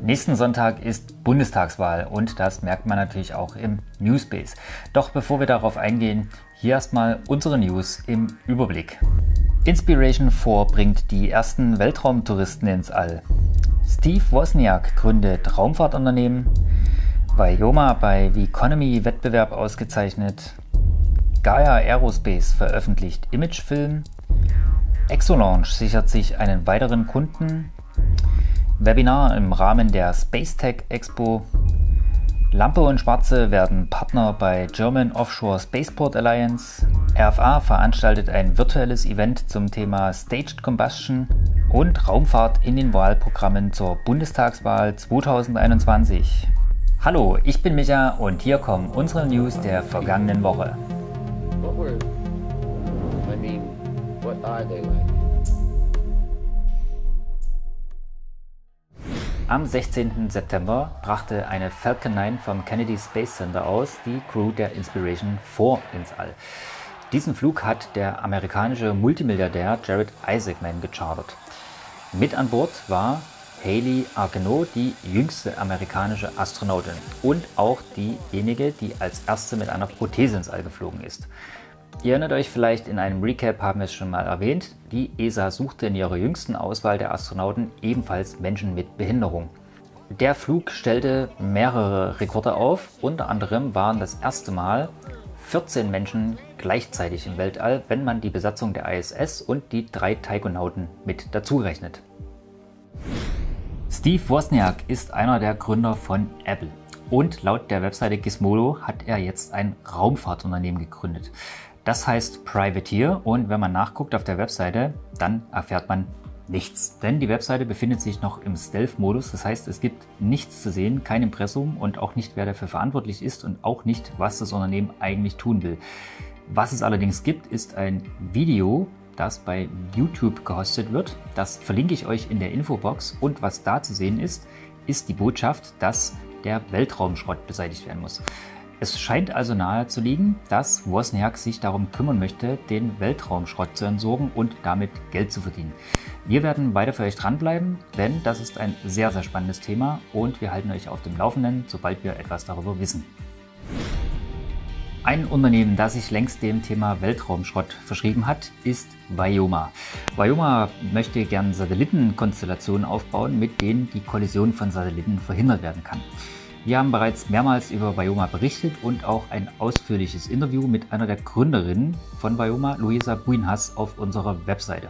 Nächsten Sonntag ist Bundestagswahl und das merkt man natürlich auch im Newspace. Doch bevor wir darauf eingehen, hier erstmal unsere News im Überblick. Inspiration 4 bringt die ersten Weltraumtouristen ins All. Steve Wozniak gründet Raumfahrtunternehmen. Vayoma bei Veconomy-Wettbewerb ausgezeichnet. Gaia Aerospace veröffentlicht Imagefilm. Exolaunch sichert sich einen weiteren Kunden. Webinar im Rahmen der Spacetech Expo. Lampe und Schwarze werden Partner bei German Offshore Spaceport Alliance. RFA veranstaltet ein virtuelles Event zum Thema Staged Combustion und Raumfahrt in den Wahlprogrammen zur Bundestagswahl 2021. Hallo, ich bin Micha und hier kommen unsere News der vergangenen Woche. What are they like? Am 16. September brachte eine Falcon 9 vom Kennedy Space Center aus die Crew der Inspiration 4 ins All. Diesen Flug hat der amerikanische Multimilliardär Jared Isaacman gechartert. Mit an Bord war Hayley Arceneaux, die jüngste amerikanische Astronautin und auch diejenige, die als erste mit einer Prothese ins All geflogen ist. Ihr erinnert euch vielleicht, in einem Recap haben wir es schon mal erwähnt, die ESA suchte in ihrer jüngsten Auswahl der Astronauten ebenfalls Menschen mit Behinderung. Der Flug stellte mehrere Rekorde auf, unter anderem waren das erste Mal 14 Menschen gleichzeitig im Weltall, wenn man die Besatzung der ISS und die 3 Taikonauten mit dazu rechnet. Steve Wozniak ist einer der Gründer von Apple und laut der Webseite Gizmodo hat er jetzt ein Raumfahrtunternehmen gegründet. Das heißt Privateer und wenn man nachguckt auf der Webseite, dann erfährt man nichts. Denn die Webseite befindet sich noch im Stealth-Modus, das heißt es gibt nichts zu sehen, kein Impressum und auch nicht wer dafür verantwortlich ist und auch nicht was das Unternehmen eigentlich tun will. Was es allerdings gibt, ist ein Video, das bei YouTube gehostet wird. Das verlinke ich euch in der Infobox und was da zu sehen ist, ist die Botschaft, dass der Weltraumschrott beseitigt werden muss. Es scheint also nahe zu liegen, dass Wozniak sich darum kümmern möchte, den Weltraumschrott zu entsorgen und damit Geld zu verdienen. Wir werden weiter für euch dranbleiben, denn das ist ein sehr, sehr spannendes Thema und wir halten euch auf dem Laufenden, sobald wir etwas darüber wissen. Ein Unternehmen, das sich längst dem Thema Weltraumschrott verschrieben hat, ist Vayoma. Vayoma möchte gern Satellitenkonstellationen aufbauen, mit denen die Kollision von Satelliten verhindert werden kann. Wir haben bereits mehrmals über Vayoma berichtet und auch ein ausführliches Interview mit einer der Gründerinnen von Vayoma, Luisa Buinhas, auf unserer Webseite.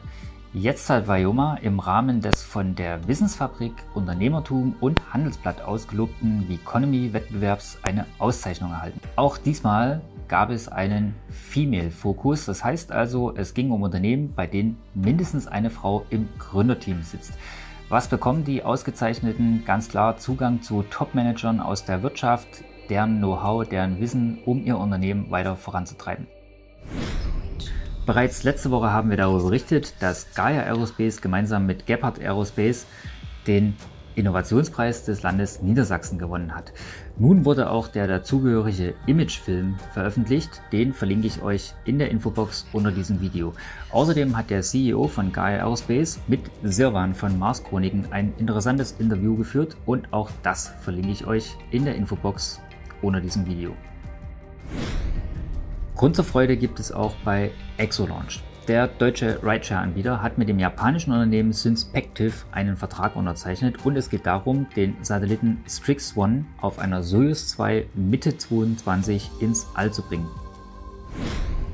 Jetzt hat Vayoma im Rahmen des von der Wissensfabrik Unternehmertum und Handelsblatt ausgelobten Veconomy-Wettbewerbs eine Auszeichnung erhalten. Auch diesmal gab es einen Female-Fokus, das heißt also, es ging um Unternehmen, bei denen mindestens eine Frau im Gründerteam sitzt. Was bekommen die Ausgezeichneten? Ganz klar Zugang zu Top-Managern aus der Wirtschaft, deren Know-how, deren Wissen, um ihr Unternehmen weiter voranzutreiben. Bereits letzte Woche haben wir darüber berichtet, dass Gaia Aerospace gemeinsam mit Gebhardt Aerospace den Innovationspreis des Landes Niedersachsen gewonnen hat. Nun wurde auch der dazugehörige Imagefilm veröffentlicht, den verlinke ich euch in der Infobox unter diesem Video. Außerdem hat der CEO von Gaia Aerospace mit Sirwan von Mars Chroniken ein interessantes Interview geführt und auch das verlinke ich euch in der Infobox unter diesem Video. Grund zur Freude gibt es auch bei Exolaunch. Der deutsche Rideshare-Anbieter hat mit dem japanischen Unternehmen Synspective einen Vertrag unterzeichnet und es geht darum, den Satelliten Strix One auf einer Soyuz 2 Mitte 2022 ins All zu bringen.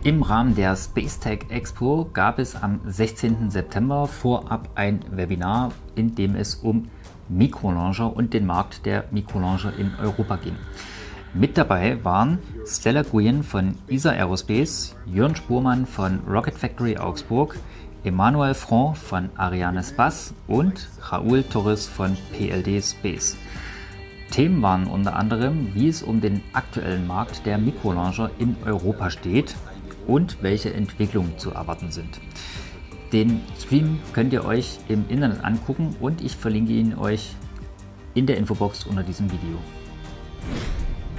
Im Rahmen der Spacetech Expo gab es am 16. September vorab ein Webinar, in dem es um Mikrolauncher und den Markt der Mikrolauncher in Europa ging. Mit dabei waren Stella Guyen von ESA Aerospace, Jörn Spurmann von Rocket Factory Augsburg, Emmanuel Franc von Ariane Space und Raúl Torres von PLD Space. Themen waren unter anderem, wie es um den aktuellen Markt der Mikrolauncher in Europa steht und welche Entwicklungen zu erwarten sind. Den Stream könnt ihr euch im Internet angucken und ich verlinke ihn euch in der Infobox unter diesem Video.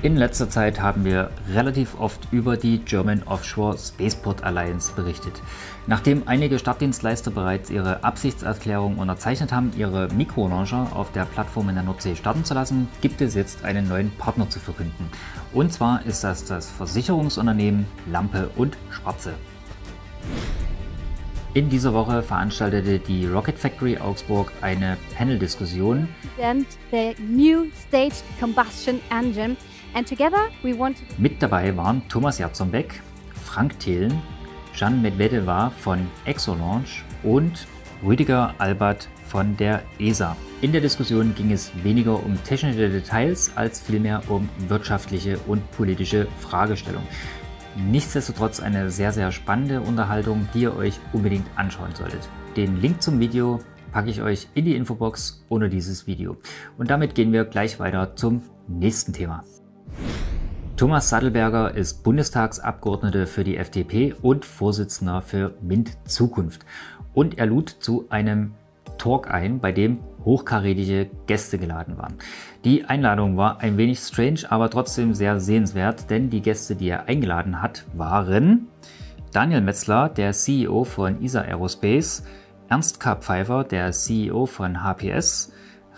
In letzter Zeit haben wir relativ oft über die German Offshore Spaceport Alliance berichtet. Nachdem einige Startdienstleister bereits ihre Absichtserklärung unterzeichnet haben, ihre Mikrolauncher auf der Plattform in der Nordsee starten zu lassen, gibt es jetzt einen neuen Partner zu verkünden. Und zwar ist das Versicherungsunternehmen Lampe und Schwarze. In dieser Woche veranstaltete die Rocket Factory Augsburg eine Panel-Diskussion. The new staged combustion engine. And together we want to... Mit dabei waren Thomas Jarzombeck, Frank Thelen, Jan Medvedeva von Exolaunch und Rüdiger Albert von der ESA. In der Diskussion ging es weniger um technische Details als vielmehr um wirtschaftliche und politische Fragestellungen. Nichtsdestotrotz eine sehr spannende Unterhaltung, die ihr euch unbedingt anschauen solltet. Den Link zum Video packe ich euch in die Infobox unter dieses Video. Und damit gehen wir gleich weiter zum nächsten Thema. Thomas Sattelberger ist Bundestagsabgeordneter für die FDP und Vorsitzender für MINT Zukunft. Und er lud zu einem Talk ein, bei dem hochkarätige Gäste geladen waren. Die Einladung war ein wenig strange, aber trotzdem sehr sehenswert, denn die Gäste, die er eingeladen hat, waren Daniel Metzler, der CEO von ESA Aerospace, Ernst K. Pfeiffer, der CEO von HPS,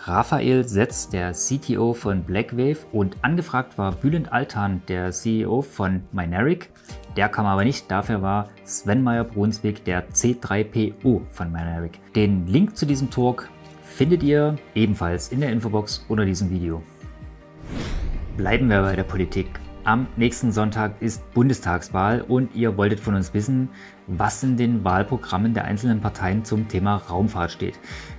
Raphael Setz, der CTO von Blackwave, und angefragt war Bülent Altan, der CEO von Mynaric. Der kam aber nicht, dafür war Sven Meyer-Brunswick, der C3PO von Mynaric. Den Link zu diesem Talk findet ihr ebenfalls in der Infobox unter diesem Video. Bleiben wir bei der Politik. Am nächsten Sonntag ist Bundestagswahl und ihr wolltet von uns wissen, was in den Wahlprogrammen der einzelnen Parteien zum Thema Raumfahrt steht.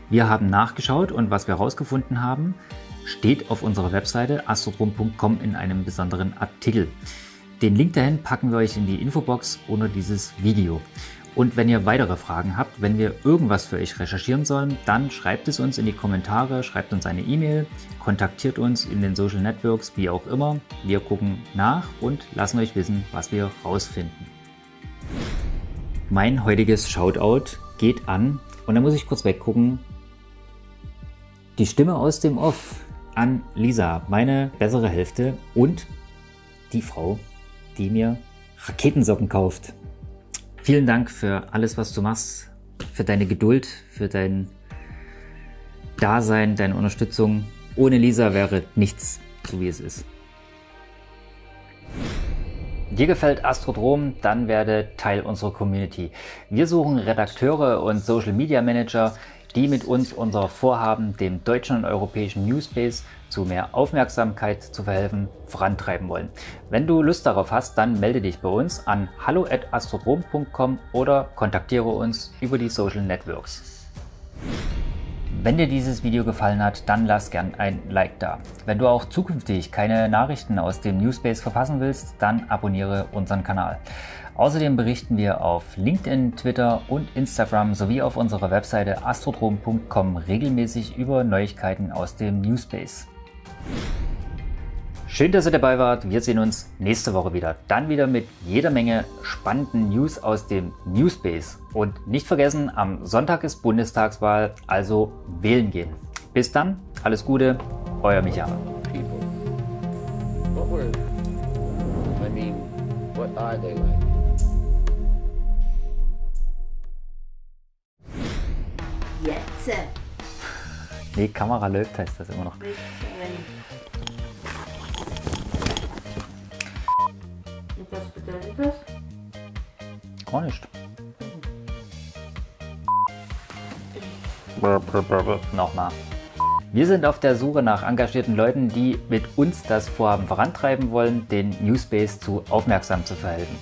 Wir haben nachgeschaut und was wir herausgefunden haben, steht auf unserer Webseite astrodrom.com in einem besonderen Artikel. Den Link dahin packen wir euch in die Infobox unter dieses Video. Und wenn ihr weitere Fragen habt, wenn wir irgendwas für euch recherchieren sollen, dann schreibt es uns in die Kommentare, schreibt uns eine E-Mail, kontaktiert uns in den Social Networks, wie auch immer. Wir gucken nach und lassen euch wissen, was wir rausfinden. Mein heutiges Shoutout geht an, und da muss ich kurz weggucken, die Stimme aus dem Off an Lisa, meine bessere Hälfte, und die Frau, die mir Raketensocken kauft. Vielen Dank für alles, was du machst, für deine Geduld, für dein Dasein, deine Unterstützung. Ohne Lisa wäre nichts so, wie es ist. Dir gefällt Astrodrom? Dann werde Teil unserer Community. Wir suchen Redakteure und Social Media Manager, die mit uns unser Vorhaben, dem deutschen und europäischen Newspace zu mehr Aufmerksamkeit zu verhelfen, vorantreiben wollen. Wenn du Lust darauf hast, dann melde dich bei uns an hallo@astrodrom.com oder kontaktiere uns über die Social Networks. Wenn dir dieses Video gefallen hat, dann lass gern ein Like da. Wenn du auch zukünftig keine Nachrichten aus dem Newspace verpassen willst, dann abonniere unseren Kanal. Außerdem berichten wir auf LinkedIn, Twitter und Instagram sowie auf unserer Webseite astrodrom.com regelmäßig über Neuigkeiten aus dem Newspace. Schön, dass ihr dabei wart. Wir sehen uns nächste Woche wieder. Dann wieder mit jeder Menge spannenden News aus dem Newspace. Und nicht vergessen, am Sonntag ist Bundestagswahl, also wählen gehen. Bis dann, alles Gute, euer Michael. People. What are they like? Jetzt. Nee, Kamera läuft, heißt das immer noch. Und was bedeutet das? Gar nicht. Nochmal. Wir sind auf der Suche nach engagierten Leuten, die mit uns das Vorhaben vorantreiben wollen, den Newspace zu aufmerksam zu verhelfen.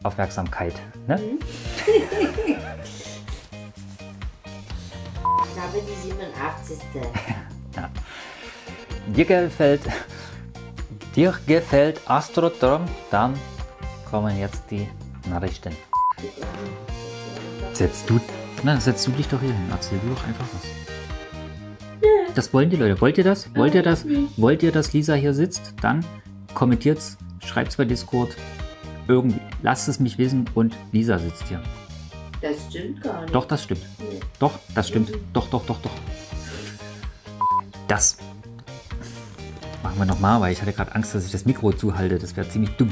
Aufmerksamkeit, ne? Ich habe die 87. Ja. Dir gefällt Astrodrom? Dann kommen jetzt die Nachrichten. Setz du dich doch hier hin. Erzähl du doch einfach was. Das wollen die Leute. Wollt ihr das? Wollt ihr, dass Lisa hier sitzt? Dann kommentiert's, schreibt's bei Discord. Irgendwie. Lasst es mich wissen und Lisa sitzt hier. Das stimmt gar nicht. Doch, das stimmt. Nee. Doch, das stimmt. Doch. Das. Machen wir nochmal, weil ich hatte gerade Angst, dass ich das Mikro zuhalte. Das wäre ziemlich dumm.